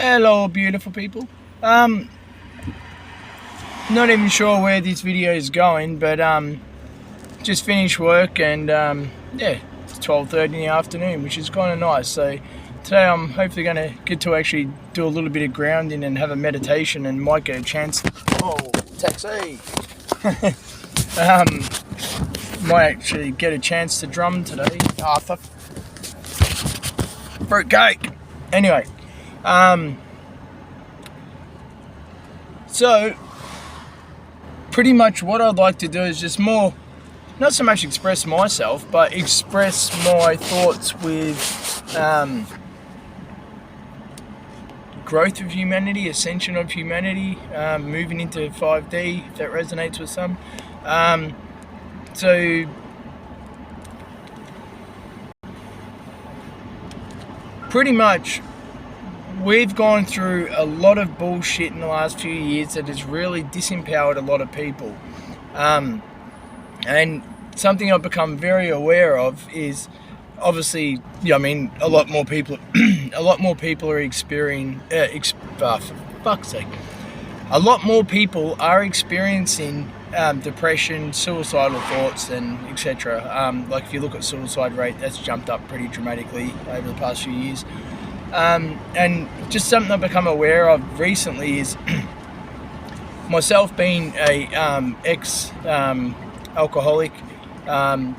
Hello, beautiful people. Not even sure where this video is going, but just finished work and yeah, it's 12:30 in the afternoon, which is kind of nice. So today I'm hopefully going to get to actually do a little bit of grounding and have a meditation, and might get a chance. Oh, taxi! Might actually get a chance to drum today. Arthur, fruit cake. Anyway. So pretty much what I'd like to do is just more, not so much express myself, but express my thoughts with growth of humanity, ascension of humanity, moving into 5D, if that resonates with some. So pretty much we've gone through a lot of bullshit in the last few years that has really disempowered a lot of people. And something I've become very aware of is, obviously, a lot more people, are experiencing, for fuck's sake, a lot more people are experiencing depression, suicidal thoughts, and etc. Like if you look at suicide rate, that's jumped up pretty dramatically over the past few years. And just something I've become aware of recently is myself being a ex-alcoholic. I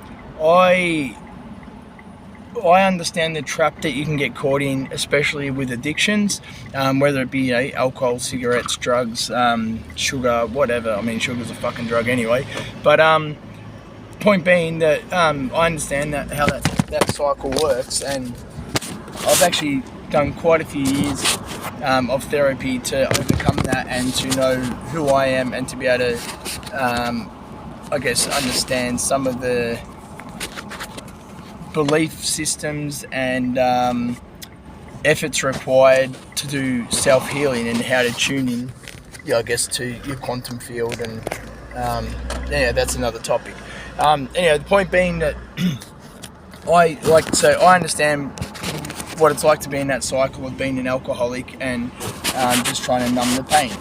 understand the trap that you can get caught in, especially with addictions, whether it be alcohol, cigarettes, drugs, sugar, whatever. I mean, sugar's a fucking drug anyway. But point being that I understand that how that cycle works, and I've actually done quite a few years of therapy to overcome that and to know who I am and to be able to, understand some of the belief systems and efforts required to do self-healing and how to tune in, to your quantum field. And that's another topic. The point being that I understand what it's like to be in that cycle of being an alcoholic and just trying to numb the pain.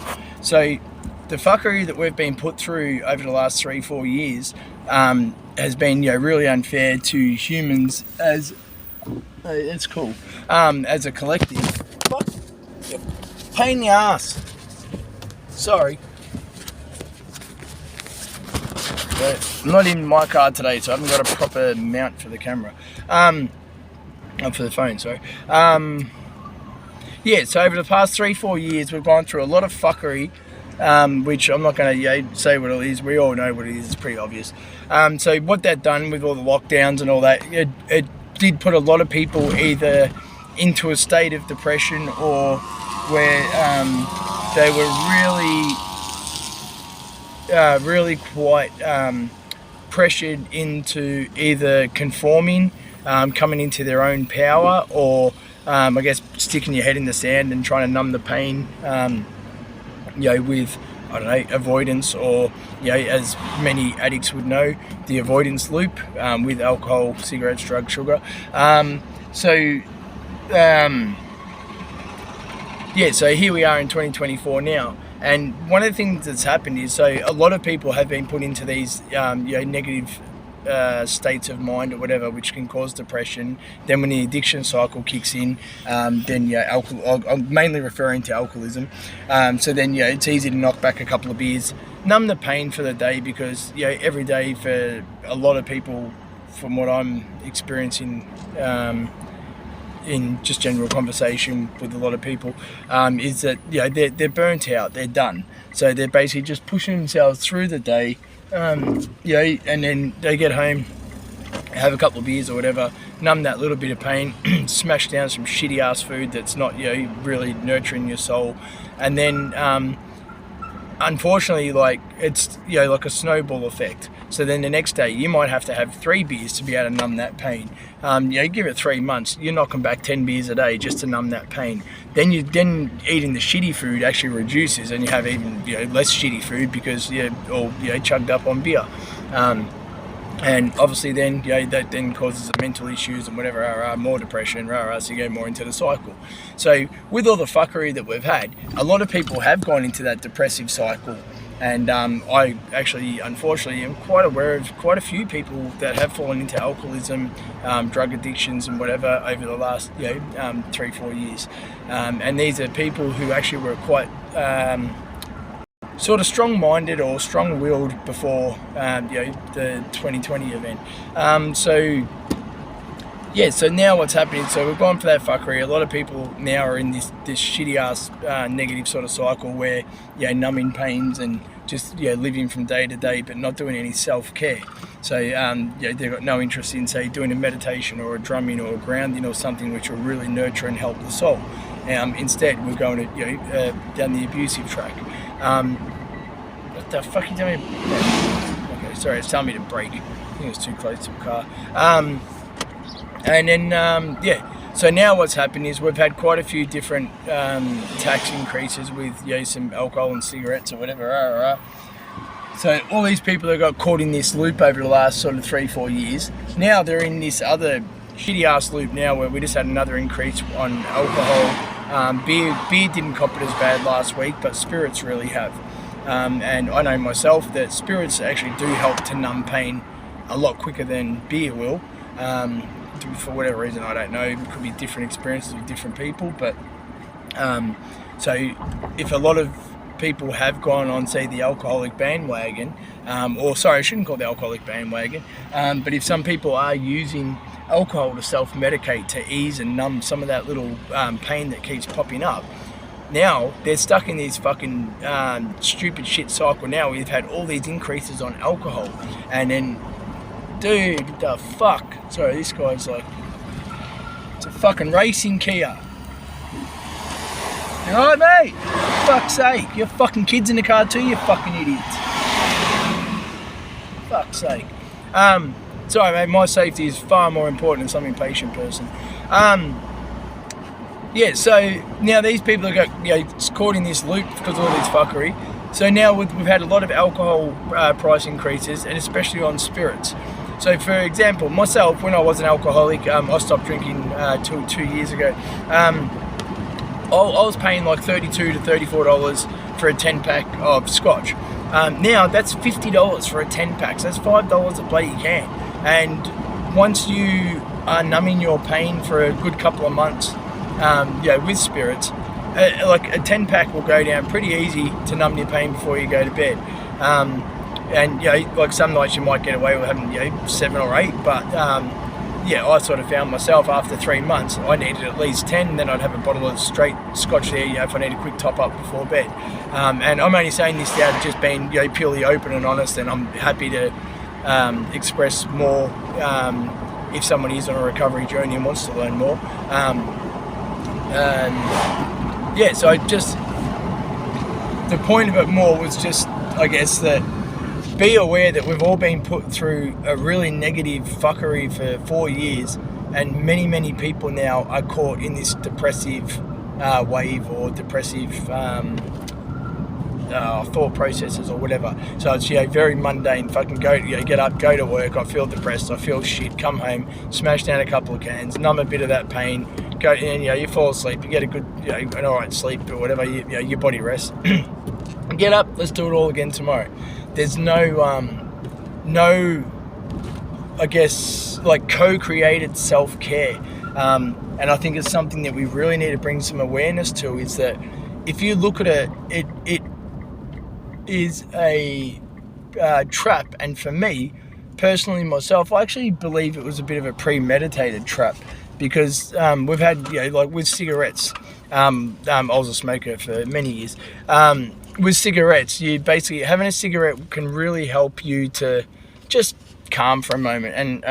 So the fuckery that we've been put through over the last 3-4 years has been really unfair to humans as it's cool as a collective. What? Pain in the ass. Sorry. But I'm not in my car today, so I haven't got a proper mount for the camera. For the phone, sorry. So over the past 3-4 years, we've gone through a lot of fuckery, which I'm not going to say what it is. We all know what it is. It's pretty obvious. So what that done with all the lockdowns and all that, it did put a lot of people either into a state of depression or where they were really quite pressured into either conforming, coming into their own power, or sticking your head in the sand and trying to numb the pain, with avoidance, or as many addicts would know, the avoidance loop with alcohol, cigarettes, drugs, sugar. So here we are in 2024 now. And one of the things that's happened is, so a lot of people have been put into these negative states of mind or whatever, which can cause depression. Then when the addiction cycle kicks in, then I'm mainly referring to alcoholism. So then it's easy to knock back a couple of beers, numb the pain for the day, because every day for a lot of people, from what I'm experiencing in just general conversation with a lot of people, is that they're burnt out, they're done. So they're basically just pushing themselves through the day. And then they get home, have a couple of beers or whatever, numb that little bit of pain, smash down some shitty ass food that's not really nurturing your soul, and then unfortunately, it's like a snowball effect. So then the next day you might have to have 3 beers to be able to numb that pain. Give it 3 months, you're knocking back 10 beers a day just to numb that pain. Then eating the shitty food actually reduces, and you have even less shitty food because you're all chugged up on beer. And obviously then, that then causes mental issues and whatever, more depression, so you go more into the cycle. So with all the fuckery that we've had, a lot of people have gone into that depressive cycle. And I actually, unfortunately, am quite aware of quite a few people that have fallen into alcoholism, drug addictions and whatever over the last 3-4 years. And these are people who actually were quite sort of strong-minded or strong-willed before the 2020 event. So now what's happening, so we've gone for that fuckery. A lot of people now are in this shitty-ass negative sort of cycle where, numbing pains and just, living from day to day but not doing any self-care. So, they've got no interest in, say, doing a meditation or a drumming or a grounding or something which will really nurture and help the soul. Instead, we're going to, down the abusive track. What the fuck are you telling me? Okay, sorry, it's telling me to brake. I think it was too close to the car. And then, so now what's happened is we've had quite a few different tax increases with some alcohol and cigarettes or whatever. So all these people that got caught in this loop over the last sort of 3-4 years, now they're in this other shitty ass loop now where we just had another increase on alcohol. Beer didn't cop it as bad last week, but spirits really have. And I know myself that spirits actually do help to numb pain a lot quicker than beer will. For whatever reason, I don't know. It could be different experiences with different people. But so if a lot of people have gone on, say, the alcoholic bandwagon, I shouldn't call it the alcoholic bandwagon, but if some people are using alcohol to self-medicate to ease and numb some of that little pain that keeps popping up, now they're stuck in this fucking stupid shit cycle. Now we've had all these increases on alcohol, and then, dude, the fuck? Sorry, this guy's like, it's a fucking racing Kia. You alright, mate? For fuck's sake, your fucking kids in the car too, you fucking idiots. For fuck's sake. Sorry, mate, my safety is far more important than some impatient person. So now these people got caught in this loop because of all this fuckery. So now we've had a lot of alcohol price increases, and especially on spirits. So for example, myself, when I was an alcoholic, I stopped drinking 2 years ago. I was paying like $32 to $34 for a 10-pack of scotch. Now that's $50 for a 10-pack, so that's $5 a bloody can. And once you are numbing your pain for a good couple of months, with spirits, like a 10-pack will go down pretty easy to numb your pain before you go to bed. And like some nights you might get away with having 7 or 8, but I sort of found myself after 3 months I needed at least 10, and then I'd have a bottle of straight scotch there if I need a quick top up before bed. And I'm only saying this out of just being purely open and honest, and I'm happy to express more if someone is on a recovery journey and wants to learn more. So I just, the point of it more was just, I guess, that be aware that we've all been put through a really negative fuckery for 4 years, and many people now are caught in this depressive wave or depressive thought processes or whatever. So it's very mundane. Fucking get up, go to work. I feel depressed. I feel shit. Come home, smash down a couple of cans, numb a bit of that pain. Go and you fall asleep. You get a good, an alright sleep or whatever. Your body rests. Get up. Let's do it all again tomorrow. There's no, I guess, like co-created self-care. And I think it's something that we really need to bring some awareness to, is that if you look at it is a trap. And for me, personally, myself, I actually believe it was a bit of a premeditated trap, because we've had, like with cigarettes, I was a smoker for many years. With cigarettes, you basically, having a cigarette can really help you to just calm for a moment. And,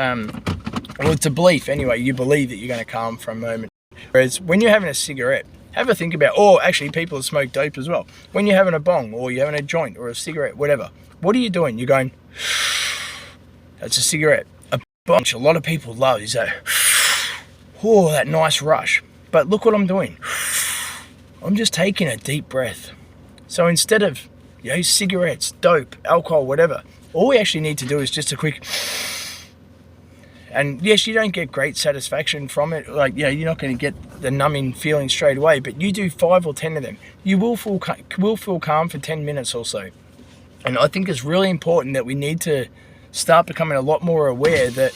well, it's a belief anyway. You believe that you're going to calm for a moment. Whereas when you're having a cigarette, have a think about, or actually people that smoke dope as well. When you're having a bong or you're having a joint or a cigarette, whatever, what are you doing? You're going, that's a cigarette. A bong, which a lot of people love, is that, that nice rush. But look what I'm doing. I'm just taking a deep breath. So instead of, cigarettes, dope, alcohol, whatever, all we actually need to do is just a quick And yes, you don't get great satisfaction from it. Like, you know, you're not going to get the numbing feeling straight away, but you do 5 or 10 of them, you will feel calm for 10 minutes or so. And I think it's really important that we need to start becoming a lot more aware that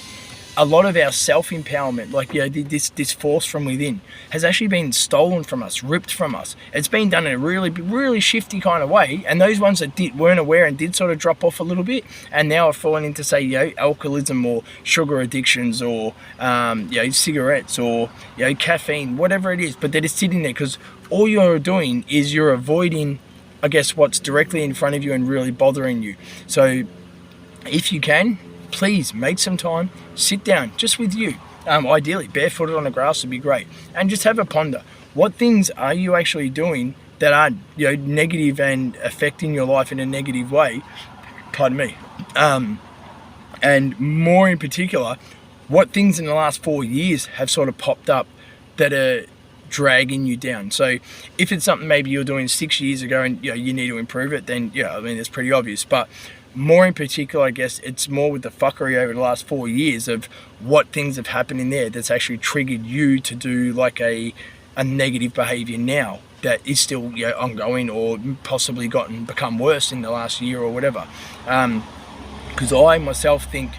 a lot of our self-empowerment, like, you know, this force from within, has actually been stolen from us, ripped from us. It's been done in a really shifty kind of way, and those ones that weren't aware and did sort of drop off a little bit, and now are falling into, say, you know, alcoholism or sugar addictions or you know, cigarettes or, you know, caffeine, whatever it is. But they're just sitting there because all you're doing is you're avoiding, I guess, what's directly in front of you and really bothering you. So if you can, please make some time, sit down just with you, ideally barefooted on the grass would be great, and just have a ponder. What things are you actually doing that are, you know, negative and affecting your life in a negative way? Pardon me. And more in particular, what things in the last 4 years have sort of popped up that are dragging you down? So if it's something maybe you're doing 6 years ago and, you know, you need to improve it, then yeah, I mean, it's pretty obvious. But more in particular, I guess it's more with the fuckery over the last 4 years of what things have happened in there that's actually triggered you to do like a negative behavior now that is still, you know, ongoing or possibly become worse in the last year or whatever. Because I myself think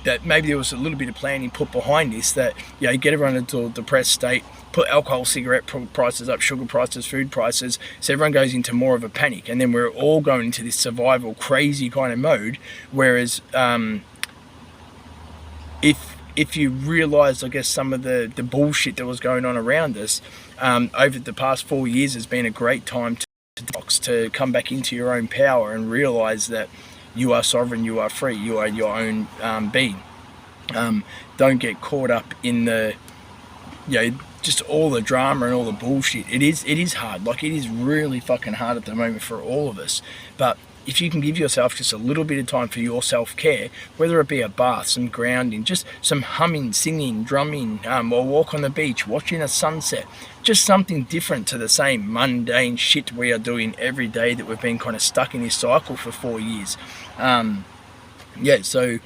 that maybe there was a little bit of planning put behind this, that, you know, get everyone into a depressed state, put alcohol, cigarette prices up, sugar prices, food prices, so everyone goes into more of a panic, and then we're all going into this survival crazy kind of mode. Whereas if you realize, I guess, some of the bullshit that was going on around us over the past 4 years has been a great time to come back into your own power and realize that you are sovereign, you are free, you are your own being. Don't get caught up in the, you know, just all the drama and all the bullshit. It is hard. Like, it is really fucking hard at the moment for all of us. But if you can give yourself just a little bit of time for your self-care, whether it be a bath, some grounding, just some humming, singing, drumming, or walk on the beach, watching a sunset, just something different to the same mundane shit we are doing every day that we've been kind of stuck in this cycle for 4 years. Yeah, so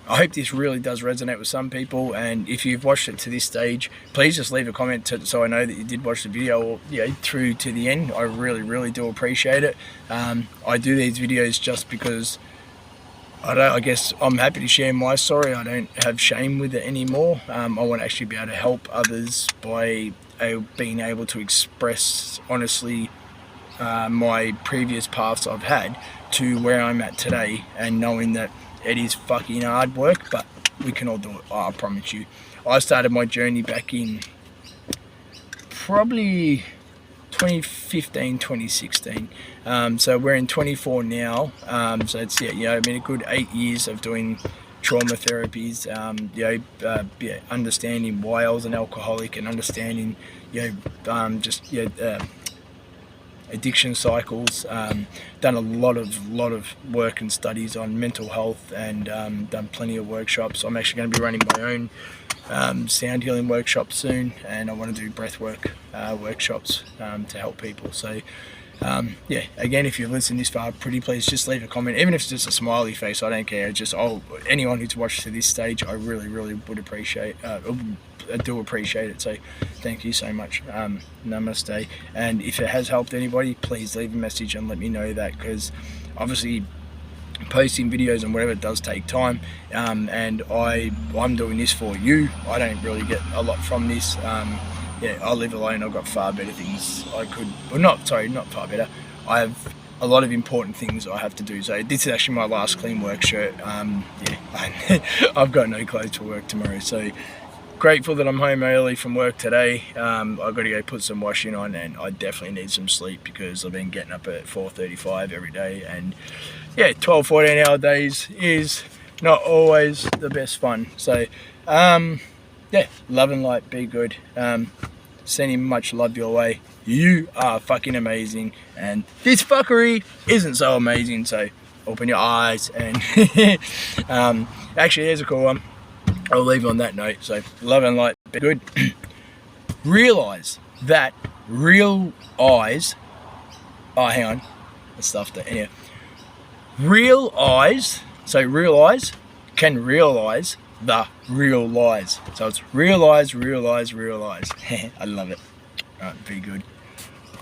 I hope this really does resonate with some people, and if you've watched it to this stage, please just leave a comment so I know that you did watch the video, or, you know, through to the end. I really do appreciate it. I do these videos just because I guess I'm happy to share my story. I don't have shame with it anymore. I want to actually be able to help others by being able to express honestly my previous paths I've had to where I'm at today, and knowing that it is fucking hard work, but we can all do it. Oh, I promise you. I started my journey back in probably 2015, 2016. So we're in 24 now. So it's, yeah, you know, I mean, a good 8 years of doing trauma therapies, you know, yeah, understanding why I was an alcoholic, and understanding, you know, just, yeah, addiction cycles. Done a lot of work and studies on mental health, and done plenty of workshops. I'm actually going to be running my own sound healing workshop soon, and I want to do breath work workshops to help people. So yeah, again, if you've listened this far, pretty please just leave a comment, even if it's just a smiley face. I don't care. Just anyone who's watched to this stage, I really would appreciate. I do appreciate it, so thank you so much. Namaste. And if it has helped anybody, please leave a message and let me know that, because obviously posting videos and whatever does take time, and I'm doing this for you. I don't really get a lot from this. Yeah, I live alone. I've got far better things I could, well, not far better. I have a lot of important things I have to do. So this is actually my last clean work shirt. Yeah, I've got no clothes for work tomorrow. So grateful that I'm home early from work today. I've got to go put some washing on, and I definitely need some sleep because I've been getting up at 4:35 every day. And yeah, 12-14 hour days is not always the best fun. So yeah, love and light, be good. Sending much love your way. You are fucking amazing, and this fuckery isn't so amazing, so open your eyes. And actually, here's a cool one. I'll leave on that note. So love and light, be good. Realize that real eyes, oh hang on, I stuffed it. Anyway, real eyes, so real eyes can realize the real lies. So it's real lies, real lies, real lies. I love it. All right, very good.